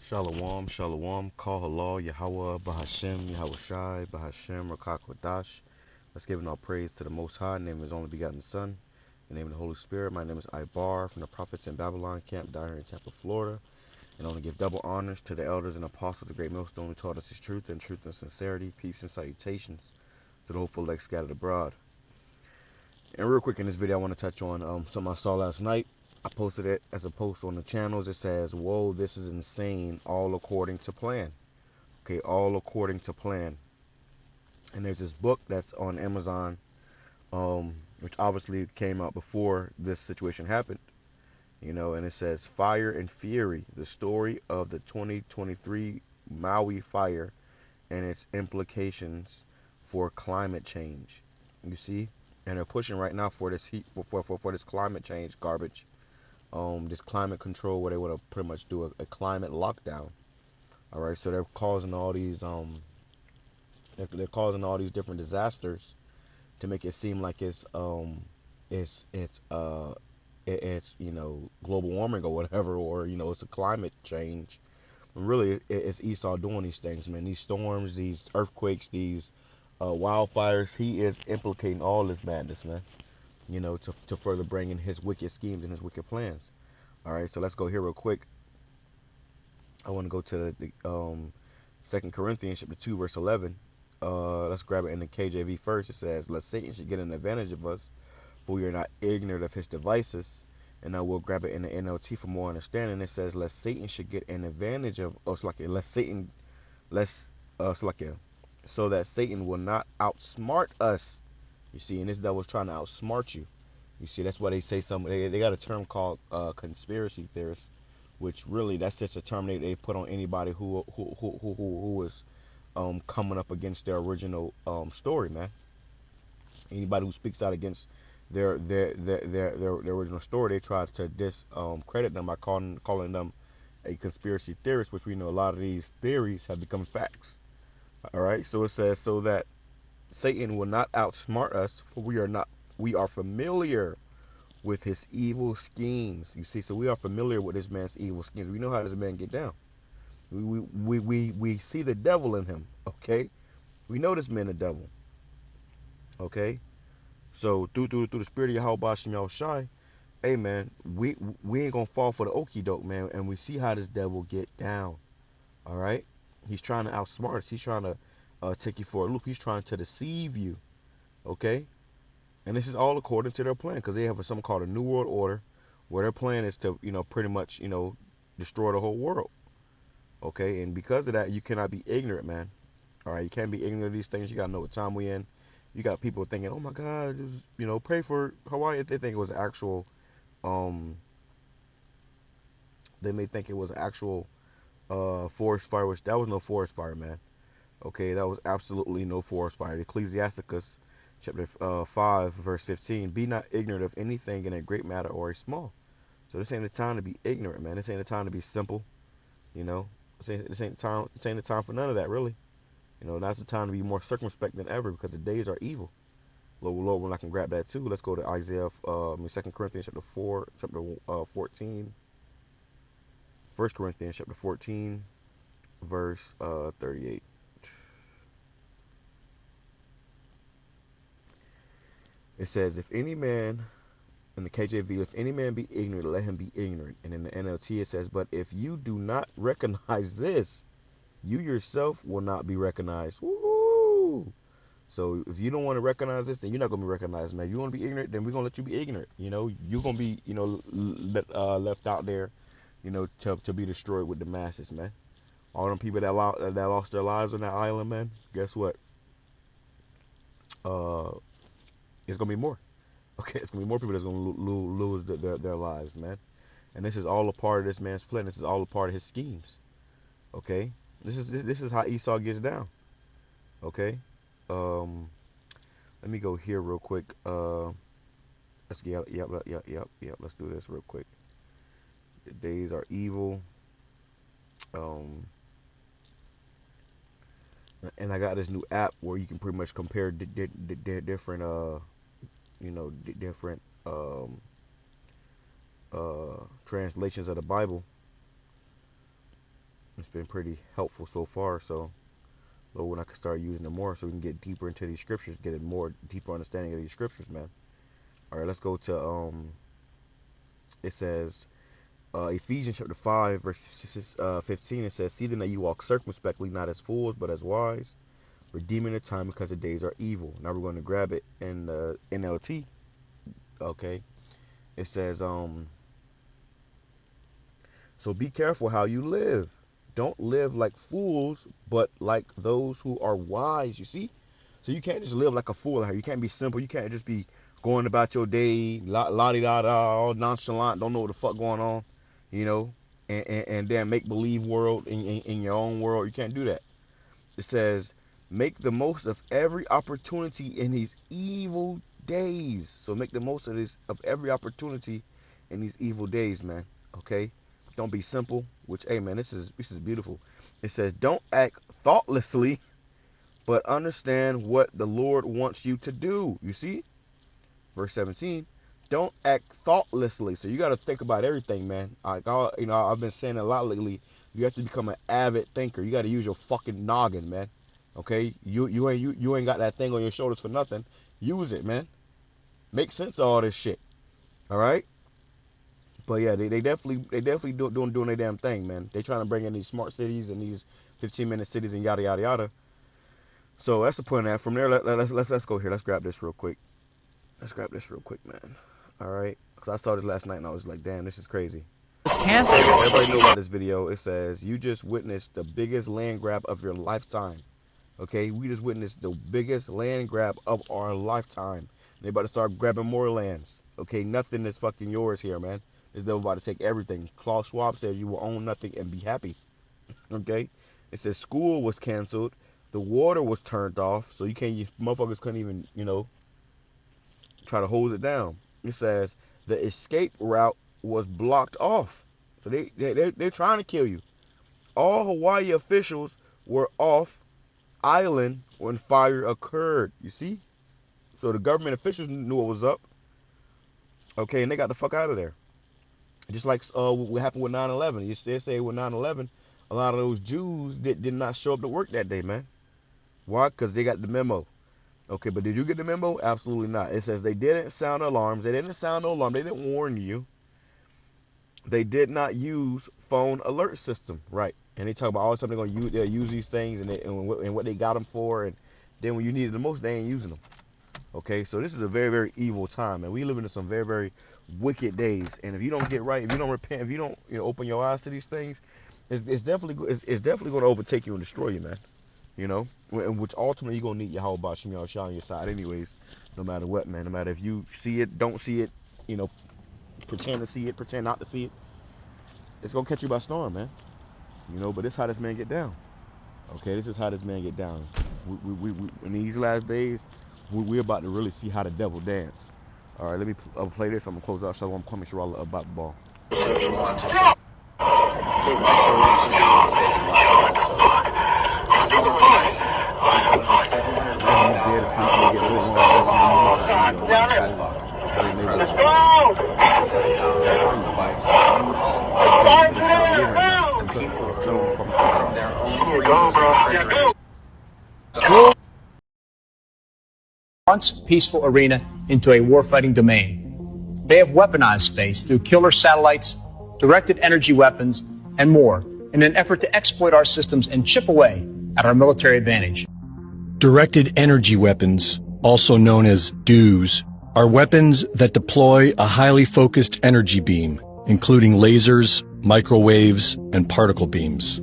Shalom, shalom, call halal, YAHAWAH, BAHASHAM, YAHAWASHI, BAHASHAM, RAWCHAA, QADASH. Let's give all praise to the Most High, in the name of His only begotten Son, in the name of the Holy Spirit. My name is Ibar from the Prophets in Babylon camp down here in Tampa, Florida. And I want to give double honors to the elders and apostles of the Great Millstone who taught us His truth and sincerity, peace and salutations to the hopeful elect scattered abroad. And real quick in this video, I want to touch on something I saw last night. I posted it as a post on the channels. It says, "Whoa, this is insane, all according to plan." Okay, all according to plan. And there's this book that's on Amazon, which obviously came out before this situation happened, and it says Fire and Fury, the story of the 2023 Maui fire and its implications for climate change. You see? And they're pushing right now for this heat, for this climate change garbage, this climate control, where they want to pretty much do a climate lockdown. All right, so they're causing all these they're causing all these different disasters to make it seem like it's global warming or whatever, or it's a climate change. And really, it's Esau doing these things, man. These storms, these earthquakes, these wildfires. He is implicating all this madness, man. To further bring in his wicked schemes and his wicked plans. All right, so let's go here real quick. I want to go to the 2 Corinthians chapter 2 verse 11. Let's grab it in the KJV first. It says, "Lest Satan should get an advantage of us, for we are not ignorant of his devices." And I will grab it in the NLT for more understanding. It says, "Lest Satan should get an advantage of us, like lest Satan, lest so that Satan will not outsmart us." You see, and this devil's trying to outsmart you. You see, that's why they say they got a term called conspiracy theorists, which really that's just a term they put on anybody who is coming up against their original story, man. Anybody who speaks out against their original story, they try to discredit them by calling them a conspiracy theorist, which we know a lot of these theories have become facts. All right, so it says, "So that Satan will not outsmart us, for we are familiar with his evil schemes." You see, so we are familiar with this man's evil schemes. We know how this man get down. We see the devil in him. Okay, we know this man the devil. Okay, so through the spirit of YAHAWASHI, hey man, we ain't gonna fall for the okie doke, man. And we see how this devil get down. All right, he's trying to outsmart us. He's trying to take you for a loop. He's trying to deceive you. Okay, and this is all according to their plan, because they have something called a New World Order, where their plan is to pretty much destroy the whole world. Okay, and because of that, you cannot be ignorant, man. All right, you can't be ignorant of these things. You gotta know what time we in. You got people thinking, "Oh my God, just, pray for Hawaii." If they think it was actual, um, they may think it was actual forest fire, which that was no forest fire, man. Okay, that was absolutely no forest fire. Ecclesiasticus chapter 5 verse 15: "Be not ignorant of anything in a great matter or a small." So this ain't the time to be ignorant, man. This ain't the time to be simple. This ain't the time for none of that, really. Now's the time to be more circumspect than ever, because the days are evil. Lord, when I can grab that too. Let's go to Isaiah, 2 Corinthians chapter 4, chapter 14. 1 Corinthians chapter 14, verse 38. It says, "If any man," in the KJV, "if any man be ignorant, let him be ignorant." And in the NLT it says, "But if you do not recognize this, you yourself will not be recognized." Woo! So if you don't want to recognize this, then you're not going to be recognized, man. If you want to be ignorant, then we're going to let you be ignorant. You're going to be, left out there, to be destroyed with the masses, man. All them people that lost their lives on that island, man, guess what? Uh, it's going to be more. Okay, it's going to be more people that's going to lose their lives, man. And this is all a part of this man's plan. This is all a part of his schemes. Okay? This is how Esau gets down. Okay? Let me go here real quick. Let's yep. Let's do this real quick. The days are evil. And I got this new app where you can pretty much compare different different translations of the Bible. been pretty helpful so far. So, Lord, when I can start using it more, so we can get deeper into these scriptures, get a more deeper understanding of these scriptures, man. All right, let's go to it says Ephesians chapter 5 verse 15. It says, "See then that you walk circumspectly, not as fools, but as wise, redeeming the time because the days are evil." Now we're going to grab it in the NLT. Okay, it says so be careful how you live. Don't live like fools, but like those who are wise. You see? So you can't just live like a fool. You can't be simple. You can't just be going about your day, la-di-da-da, all nonchalant, don't know what the fuck going on, you know, and then make-believe world in your own world. You can't do that. It says, make the most of every opportunity in these evil days. So make the most of every opportunity in these evil days, man. Okay? Don't be simple, which, hey, man, this is beautiful. It says, don't act thoughtlessly, but understand what the Lord wants you to do. You see? Verse 17, don't act thoughtlessly. So you got to think about everything, man. I've been saying a lot lately. You have to become an avid thinker. You got to use your fucking noggin, man. Okay? You ain't got that thing on your shoulders for nothing. Use it, man. Make sense of all this shit. All right? But yeah, they definitely doing their damn thing, man. They trying to bring in these smart cities and these 15-minute cities and yada yada yada. So that's the point of that. From there, let's go here. Let's grab this real quick. Man. All right, because I saw this last night and I was like, damn, this is crazy. Everybody know about this video. It says, you just witnessed the biggest land grab of your lifetime. Okay, we just witnessed the biggest land grab of our lifetime. They about to start grabbing more lands. Okay, nothing is fucking yours here, man. They're about to take everything. Klaus Schwab says you will own nothing and be happy. Okay, it says school was canceled. The water was turned off, so motherfuckers couldn't even, try to hose it down. It says the escape route was blocked off. So they're trying to kill you. All Hawaii officials were off island when fire occurred. You see? So the government officials knew what was up. Okay, and they got the fuck out of there. Just like what happened with 9/11. You say with 9/11, a lot of those Jews did not show up to work that day, man. Why? Because they got the memo. Okay, but did you get the memo? Absolutely not. It says they didn't sound alarms. They didn't sound no alarm. They didn't warn you. They did not use phone alert system, right? And they talk about all the time they'll use these things and what they got them for, and then when you need it the most, they ain't using them. Okay, so this is a very, very evil time, and we live in some very, very wicked days. And if you don't get right, if you don't repent, if you don't open your eyes to these things, it's definitely going to overtake you and destroy you, man. Which ultimately you're going to need Yahawah BAHASHAM YAHAWASHI on your side anyways, no matter what, man. No matter if you see it, don't see it, pretend to see it, pretend not to see it. It's going to catch you by storm, man. But this is how this man get down. Okay, this is how this man get down. We in these last days, we're about to really see how the devil dance. All right, let me play this. I'm going to close out. So I'm coming to you about the ball. Let's go! Go, bro. Yeah, go. Once peaceful arena into a warfighting domain. They have weaponized space through killer satellites, directed energy weapons, and more in an effort to exploit our systems and chip away at our military advantage. Directed energy weapons, also known as DEWs, are weapons that deploy a highly focused energy beam, including lasers, microwaves, and particle beams.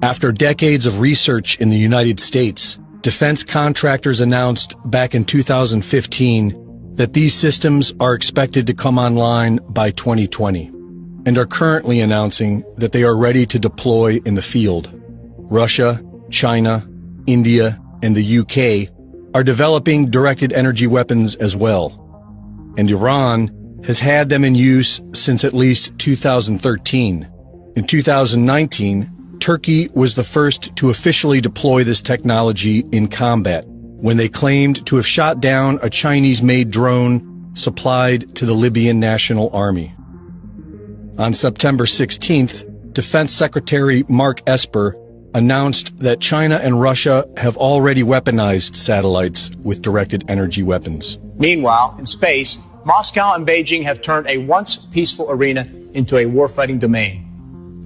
After decades of research in the United States, defense contractors announced back in 2015 that these systems are expected to come online by 2020, and are currently announcing that they are ready to deploy in the field. Russia, China, India, and the UK are developing directed energy weapons as well. And Iran has had them in use since at least 2013. In 2019, Turkey was the first to officially deploy this technology in combat, when they claimed to have shot down a Chinese-made drone supplied to the Libyan National Army. On September 16th, Defense Secretary Mark Esper announced that China and Russia have already weaponized satellites with directed energy weapons. Meanwhile, in space, Moscow and Beijing have turned a once peaceful arena into a warfighting domain.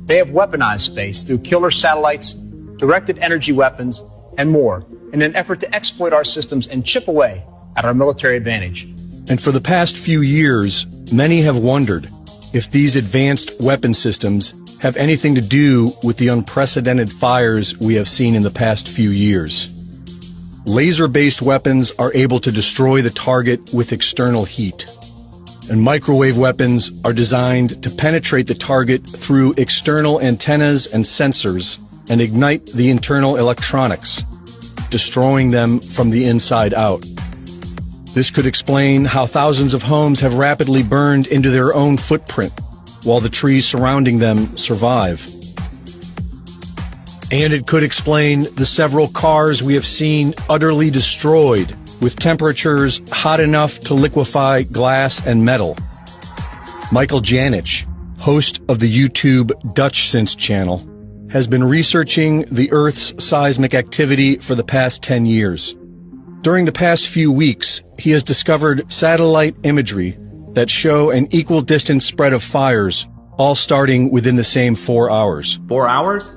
They have weaponized space through killer satellites, directed energy weapons, and more in an effort to exploit our systems and chip away at our military advantage. And for the past few years, many have wondered if these advanced weapon systems have anything to do with the unprecedented fires we have seen in the past few years. Laser-based weapons are able to destroy the target with external heat, and microwave weapons are designed to penetrate the target through external antennas and sensors and ignite the internal electronics, destroying them from the inside out. This could explain how thousands of homes have rapidly burned into their own footprint, while the trees surrounding them survive. And it could explain the several cars we have seen utterly destroyed, with temperatures hot enough to liquefy glass and metal. Michael Janich, host of the YouTube Dutch Sense channel, has been researching the Earth's seismic activity for the past 10 years. During the past few weeks, he has discovered satellite imagery that show an equal distance spread of fires, all starting within the same 4 hours. 4 hours?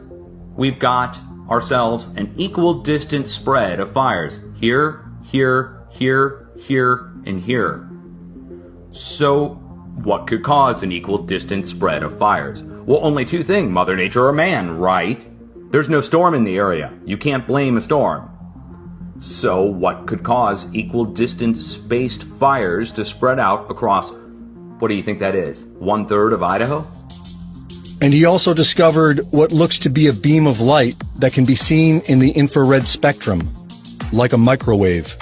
We've got ourselves an equal distance spread of fires. Here, here, here, here, and here. So, what could cause an equal distance spread of fires? Well, only two things, Mother Nature or man, right? There's no storm in the area. You can't blame a storm. So, what could cause equal distance spaced fires to spread out across, what do you think that is? 1/3 of Idaho? And he also discovered what looks to be a beam of light that can be seen in the infrared spectrum, like a microwave.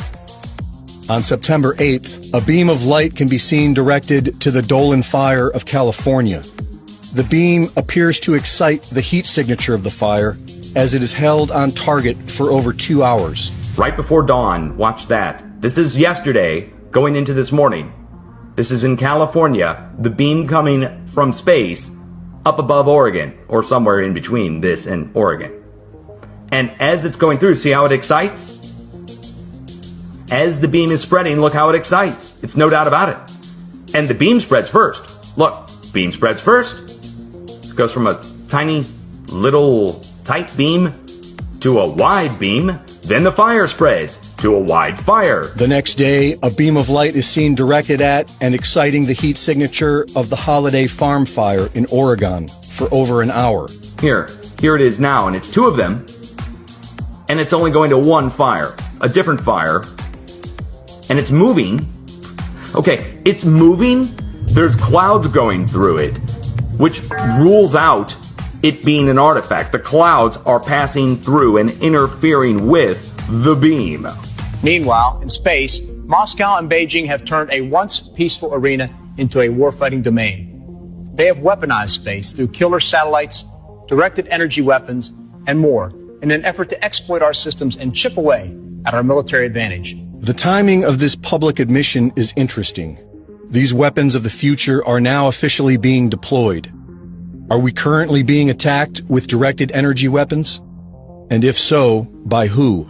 On September 8th, a beam of light can be seen directed to the Dolan Fire of California. The beam appears to excite the heat signature of the fire as it is held on target for over 2 hours. Right before dawn, watch that. This is yesterday, going into this morning. This is in California, the beam coming from space up above Oregon, or somewhere in between this and Oregon. And as it's going through, see how it excites? As the beam is spreading, look how it excites. It's no doubt about it. And the beam spreads first. Look, beam spreads first. It goes from a tiny, little, tight beam to a wide beam. Then the fire spreads to a wide fire. The next day, a beam of light is seen directed at and exciting the heat signature of the Holiday Farm Fire in Oregon for over an hour. Here it is now, and it's two of them. And it's only going to one fire, a different fire. And it's moving. Okay, it's moving. There's clouds going through it, which rules out it being an artifact. The clouds are passing through and interfering with the beam. Meanwhile, in space, Moscow and Beijing have turned a once peaceful arena into a warfighting domain. They have weaponized space through killer satellites, directed energy weapons, and more in an effort to exploit our systems and chip away at our military advantage. The timing of this public admission is interesting. These weapons of the future are now officially being deployed. Are we currently being attacked with directed energy weapons? And if so, by who?